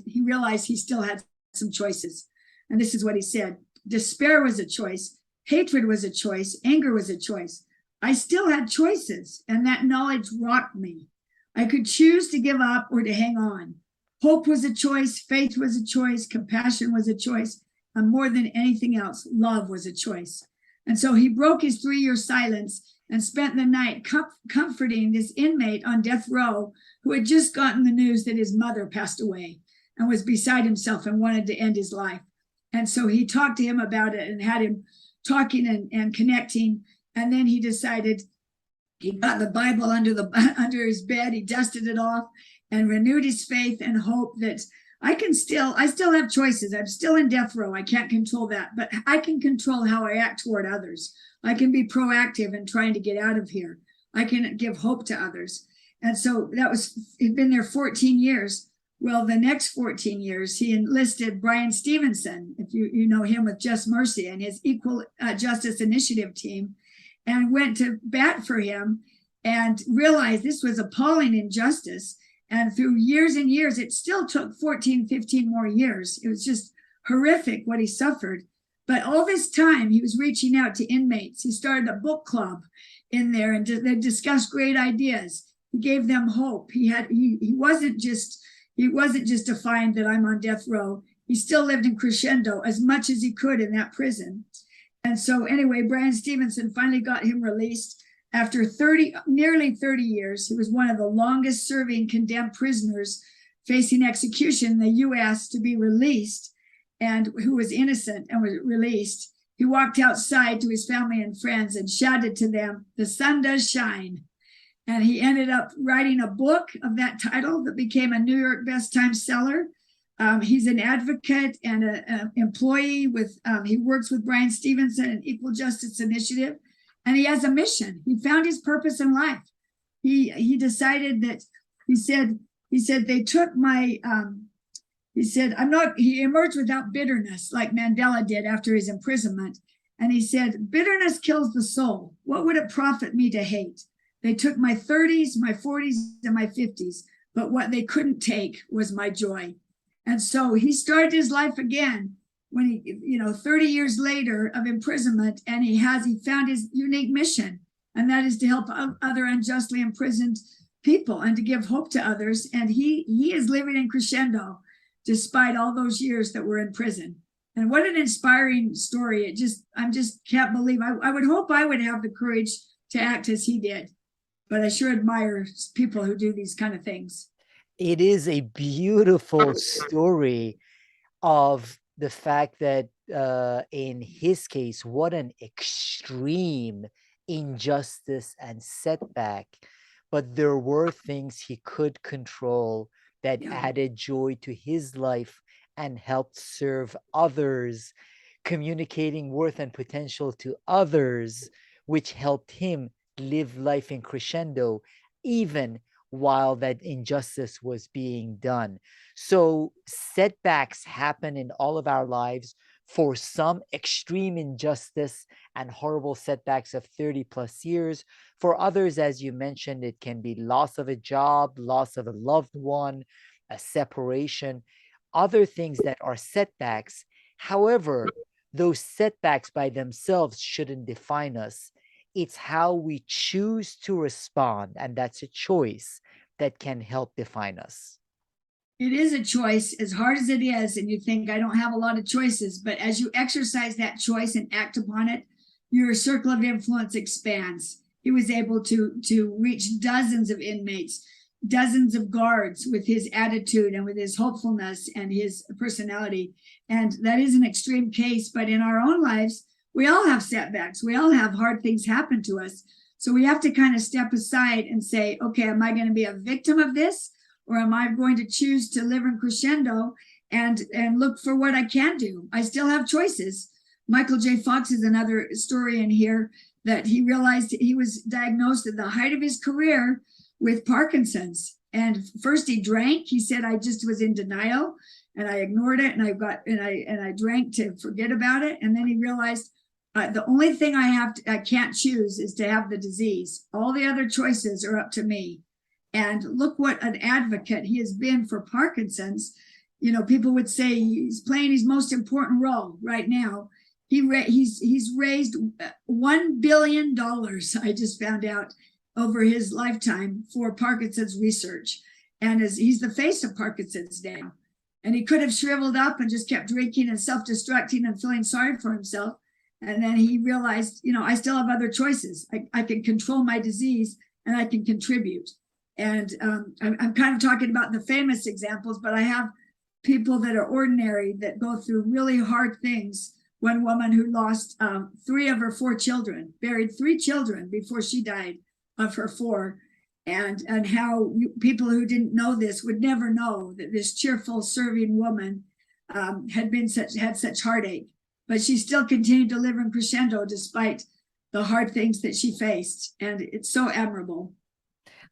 he realized he still had some choices. And this is what he said: despair was a choice, hatred was a choice, anger was a choice. I still had choices, and that knowledge rocked me. I could choose to give up or to hang on. Hope was a choice, faith was a choice, compassion was a choice, and more than anything else, love was a choice. And so he broke his 3-year silence and spent the night comforting this inmate on death row who had just gotten the news that his mother passed away and was beside himself and wanted to end his life. And so he talked to him about it and had him talking and connecting. And then he decided, he got the Bible under his bed, he dusted it off and renewed his faith and hope that I still have choices. I'm still in death row. I can't control that, but I can control how I act toward others. I can be proactive in trying to get out of here. I can give hope to others. And so he'd been there 14 years. Well, the next 14 years, he enlisted Brian Stevenson, if you know him, with Just Mercy and his Equal Justice Initiative team, and went to bat for him and realized this was appalling injustice. And through years and years, it still took 14, 15 more years. It was just horrific what he suffered. But all this time, he was reaching out to inmates. He started a book club in there, and they discussed great ideas. He gave them hope. He wasn't just defined that I'm on death row. He still lived in Crescendo as much as he could in that prison. And so anyway, Brian Stevenson finally got him released after nearly 30 years. He was one of the longest serving condemned prisoners facing execution in the US to be released, and who was innocent and was released. He walked outside to his family and friends and shouted to them, "The sun does shine." And he ended up writing a book of that title that became a New York Best Times seller. He's an advocate and an employee with, he works with Brian Stevenson and Equal Justice Initiative, and he has a mission. He found his purpose in life. He decided that, he said they took my, he emerged without bitterness like Mandela did after his imprisonment. And he said, bitterness kills the soul. What would it profit me to hate? They took my 30s, my 40s, and my 50s, but what they couldn't take was my joy. And so he started his life again when he, 30 years later of imprisonment, and he found his unique mission, and that is to help other unjustly imprisoned people and to give hope to others. And he is living in Crescendo despite all those years that we're in prison. And what an inspiring story. I just can't believe, I would hope I would have the courage to act as he did, but I sure admire people who do these kind of things. It is a beautiful story of the fact that in his case, what an extreme injustice and setback, but there were things he could control that added joy to his life and helped serve others, communicating worth and potential to others, which helped him live life in Crescendo, even while that injustice was being done. So setbacks happen in all of our lives. For some, extreme injustice and horrible setbacks of 30 plus years. For others, as you mentioned, it can be loss of a job, loss of a loved one, a separation, other things that are setbacks. However, those setbacks by themselves shouldn't define us. It's how we choose to respond, and that's a choice that can help define us. It is a choice, as hard as it is, and you think I don't have a lot of choices, but as you exercise that choice and act upon it, your circle of influence expands. He was able to reach dozens of inmates, dozens of guards with his attitude and with his hopefulness and his personality. And that is an extreme case, but in our own lives, we all have setbacks. We all have hard things happen to us. So we have to kind of step aside and say, okay, am I going to be a victim of this? Or am I going to choose to live in Crescendo and look for what I can do? I still have choices. Michael J. Fox is another story in here that he realized he was diagnosed at the height of his career with Parkinson's. And first he drank. He said, I just was in denial and I ignored it and I drank to forget about it. And then he realized the only thing I can't choose is to have the disease. All the other choices are up to me. And look what an advocate he has been for Parkinson's. People would say he's playing his most important role right now. He's raised $1 billion, I just found out, over his lifetime for Parkinson's research. And he's the face of Parkinson's now. And he could have shriveled up and just kept drinking and self-destructing and feeling sorry for himself. And then he realized, I still have other choices. I can control my disease and I can contribute. And I'm kind of talking about the famous examples, but I have people that are ordinary that go through really hard things. One woman who lost 3 of her 4 children, buried 3 children before she died of her 4. And how people who didn't know this would never know that this cheerful, serving woman had such heartache. But she still continued to live in Crescendo despite the hard things that she faced. And it's so admirable.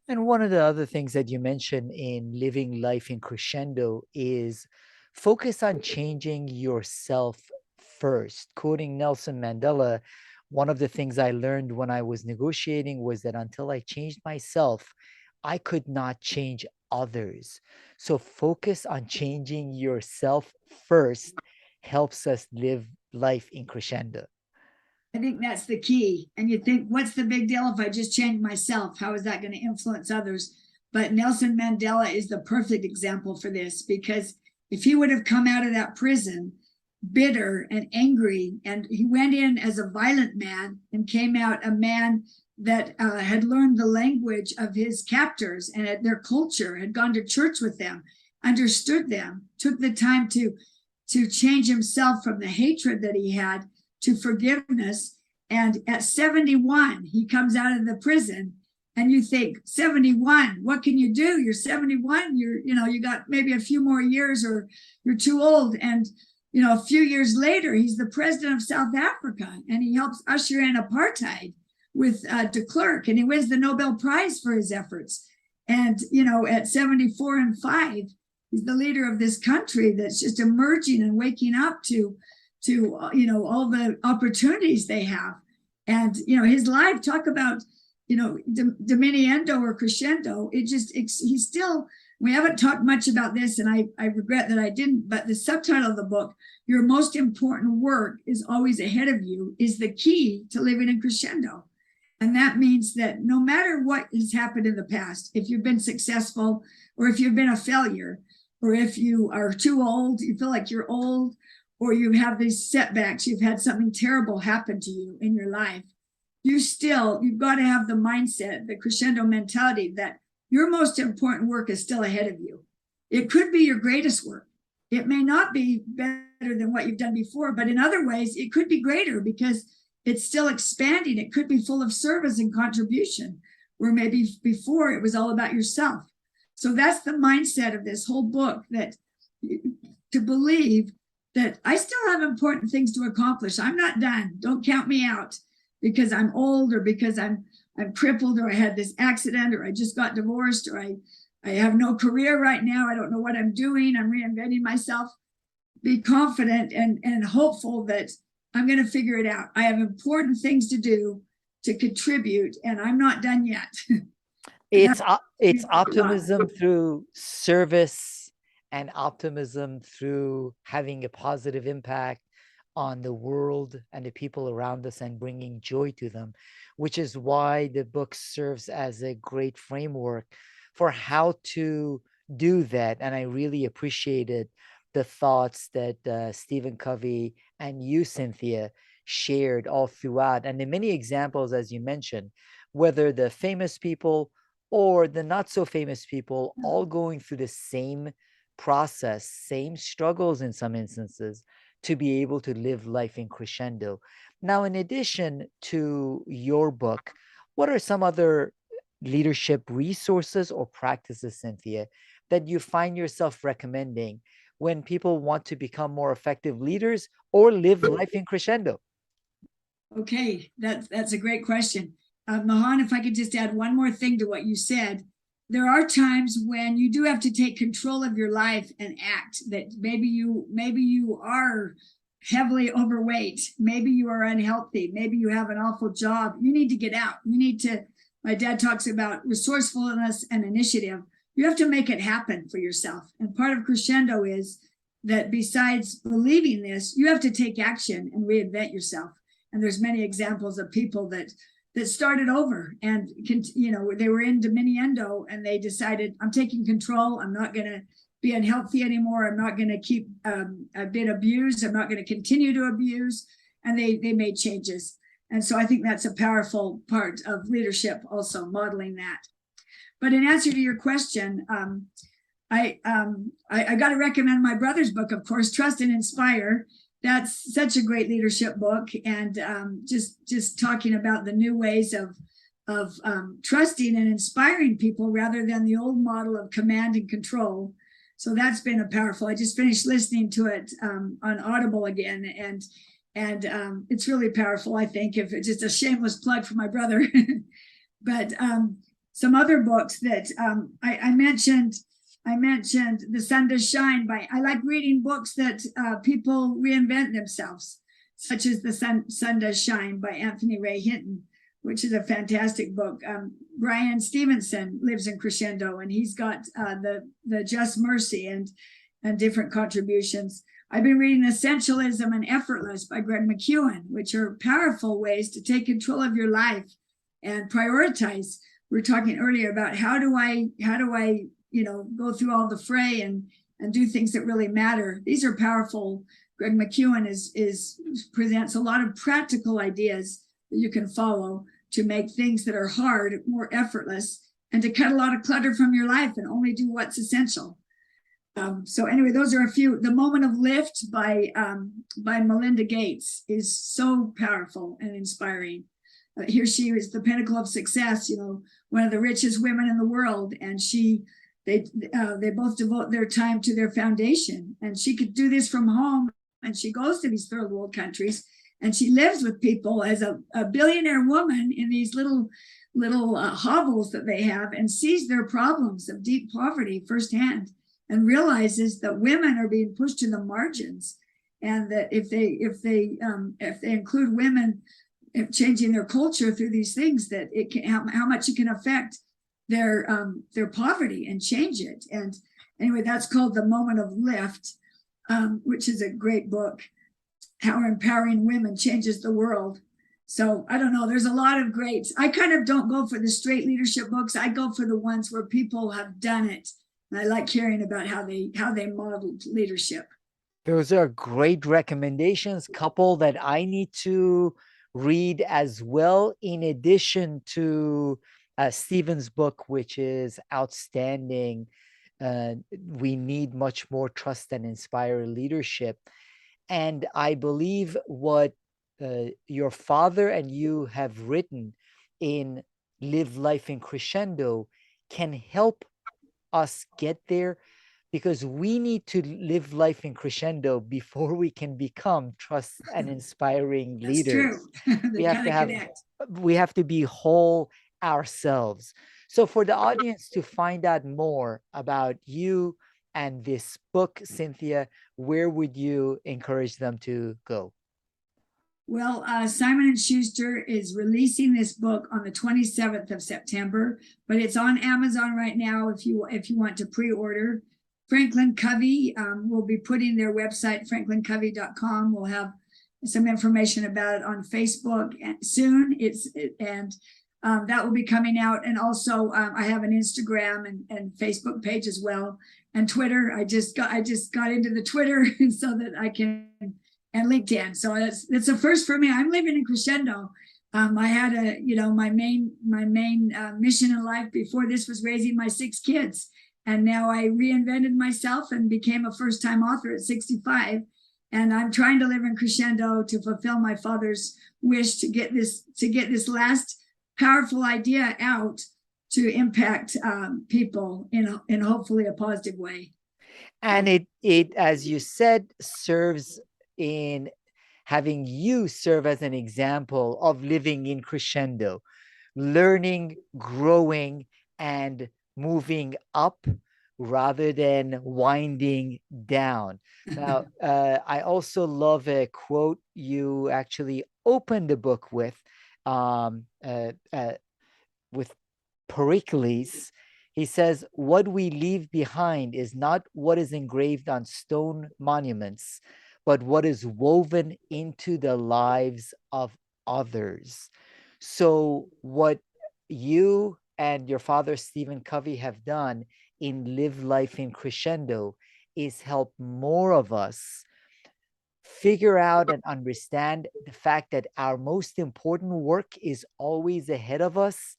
And one of the other things that you mentioned in living life in Crescendo is focus on changing yourself first. Quoting Nelson Mandela, one of the things I learned when I was negotiating was that until I changed myself, I could not change others. So focus on changing yourself first helps us live life in Crescendo. I think that's the key. And you think, what's the big deal if I just change myself? How is that going to influence others? But Nelson Mandela is the perfect example for this, because if he would have come out of that prison bitter and angry. And he went in as a violent man and came out a man that had learned the language of his captors and their culture, had gone to church with them, understood them, took the time to change himself from the hatred that he had to forgiveness. And at 71, he comes out of the prison. And you think, 71, what can you do? You're 71, you got maybe a few more years, or you're too old. And, a few years later, he's the president of South Africa, and he helps usher in apartheid with de Klerk, and he wins the Nobel Prize for his efforts. And, at 74 and 5, he's the leader of this country that's just emerging and waking up to all the opportunities they have. And, his life, talk about, diminuendo or crescendo. He's still, we haven't talked much about this, and I regret that I didn't, but the subtitle of the book, Your Most Important Work is Always Ahead of You, is the key to living in crescendo. And that means that no matter what has happened in the past, if you've been successful, or if you've been a failure, or if you are too old, you feel like you're old, or you have these setbacks, you've had something terrible happen to you in your life, you've got to have the mindset, the crescendo mentality, that your most important work is still ahead of you. It could be your greatest work. It may not be better than what you've done before, but in other ways, it could be greater because it's still expanding. It could be full of service and contribution, where maybe before it was all about yourself. So that's the mindset of this whole book, that to believe that I still have important things to accomplish. I'm not done. Don't count me out because I'm old, or because I'm crippled, or I had this accident, or I just got divorced, or I have no career right now. I don't know what I'm doing. I'm reinventing myself. Be confident and hopeful that I'm going to figure it out. I have important things to do, to contribute, and I'm not done yet. It's optimism through service, and optimism through having a positive impact on the world and the people around us, and bringing joy to them, which is why the book serves as a great framework for how to do that. And I really appreciated the thoughts that Stephen Covey and you, Cynthia, shared all throughout, and the many examples, as you mentioned, whether the famous people or the not so famous people, all going through the same process, same struggles in some instances, to be able to live life in crescendo. Now, in addition to your book, what are some other leadership resources or practices, Cynthia, that you find yourself recommending when people want to become more effective leaders or live life in crescendo? Okay, that's a great question. Mahan, if I could just add one more thing to what you said. There are times when you do have to take control of your life and act. That maybe you are heavily overweight, maybe you are unhealthy, maybe you have an awful job. You need to get out. My dad talks about resourcefulness and initiative. You have to make it happen for yourself. And part of crescendo is that besides believing this, you have to take action and reinvent yourself. And there's many examples of people that started over, and they were in diminuendo, and they decided, I'm taking control. I'm not going to be unhealthy anymore. I'm not going to keep I've been abused. I'm not going to continue to abuse. And they made changes. And so I think that's a powerful part of leadership, also modeling that. But in answer to your question, I got to recommend my brother's book, of course, Trust and Inspire. That's such a great leadership book, and just talking about the new ways of trusting and inspiring people rather than the old model of command and control. So that's been a powerful. I just finished listening to it on Audible again, and it's really powerful. I think, if it's just a shameless plug for my brother, but some other books that I mentioned. The Sun Does Shine I like reading books that people reinvent themselves, such as The Sun Does Shine by Anthony Ray Hinton, which is a fantastic book. Brian Stevenson lives in crescendo, and he's got the Just Mercy and different contributions. I've been reading Essentialism and Effortless by Greg McKeown, which are powerful ways to take control of your life and prioritize. We were talking earlier about how do I go through all the fray and do things that really matter. These are powerful Greg McKeown presents a lot of practical ideas that you can follow to make things that are hard more effortless, and to cut a lot of clutter from your life and only do what's essential. So anyway, those are a few. The Moment of Lift by Melinda Gates is so powerful and inspiring. Here she is the pinnacle of success, one of the richest women in the world, and they both devote their time to their foundation, and she could do this from home, and she goes to these third world countries, and she lives with people as a billionaire woman in these little hovels that they have, and sees their problems of deep poverty firsthand, and realizes that women are being pushed to the margins, and that if they include women changing their culture through these things, that it can how much it can affect their poverty and change it. And anyway, that's called The Moment of Lift, which is a great book. How Empowering Women Changes the World. So I don't know, there's a lot of greats. I kind of don't go for the straight leadership books. I go for the ones where people have done it. And I like hearing about how they modeled leadership. Those are great recommendations, couple that I need to read as well, in addition to Stephen's book, which is outstanding. We need much more trust and inspire leadership. And I believe what your father and you have written in Live Life in Crescendo can help us get there, because we need to live life in crescendo before we can become trust and inspiring leaders. That's true. We have to have, we have to be whole ourselves. So for the audience to find out more about you and this book, Cynthia, where would you encourage them to go? Well, Simon & Schuster is releasing this book on the 27th of September, but it's on Amazon right now if you want to pre-order. Franklin Covey will be putting their website, franklincovey.com. We'll have some information about it on Facebook soon. That will be coming out. And also I have an Instagram and Facebook page as well, and Twitter. I just got into the Twitter so that I can, and LinkedIn. So it's a first for me. I'm living in Crescendo. I had my main mission in life before this was raising my 6 kids. And now I reinvented myself and became a first-time author at 65. And I'm trying to live in Crescendo to fulfill my father's wish to get this last powerful idea out to impact people in hopefully a positive way. And it, as you said, serves in having you serve as an example of living in crescendo, learning, growing, and moving up rather than winding down. Now, I also love a quote you actually opened the book with Pericles. He says, "What we leave behind is not what is engraved on stone monuments, but what is woven into the lives of others." So what you and your father, Stephen Covey, have done in Live Life in Crescendo is help more of us figure out and understand the fact that our most important work is always ahead of us,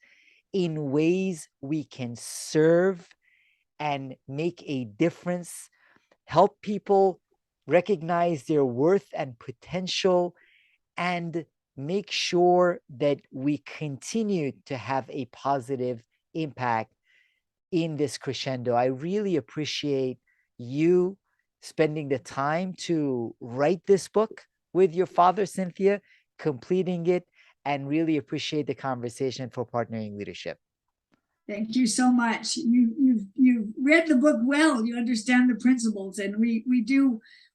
in ways we can serve and make a difference, help people recognize their worth and potential, and make sure that we continue to have a positive impact in this crescendo. I really appreciate you spending the time to write this book with your father, Cynthia, completing it, and really appreciate the conversation for Partnering Leadership. Thank you so much. You've read the book well. You understand the principles, and we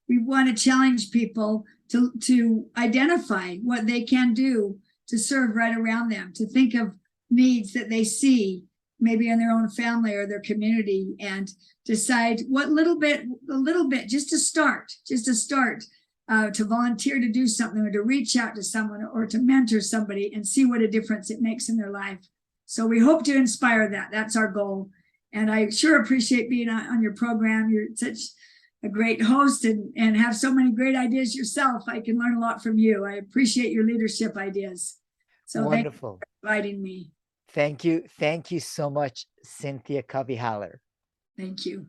want to challenge people to identify what they can do to serve right around them, to think of needs that they see maybe in their own family or their community, and decide what a little bit, just to start, to volunteer to do something, or to reach out to someone, or to mentor somebody, and see what a difference it makes in their life. So we hope to inspire that. That's our goal. And I sure appreciate being on your program. You're such a great host and have so many great ideas yourself. I can learn a lot from you. I appreciate your leadership ideas. So thank you Wonderful. for inviting me. Thank you. Thank you so much, Cynthia Covey Haller. Thank you.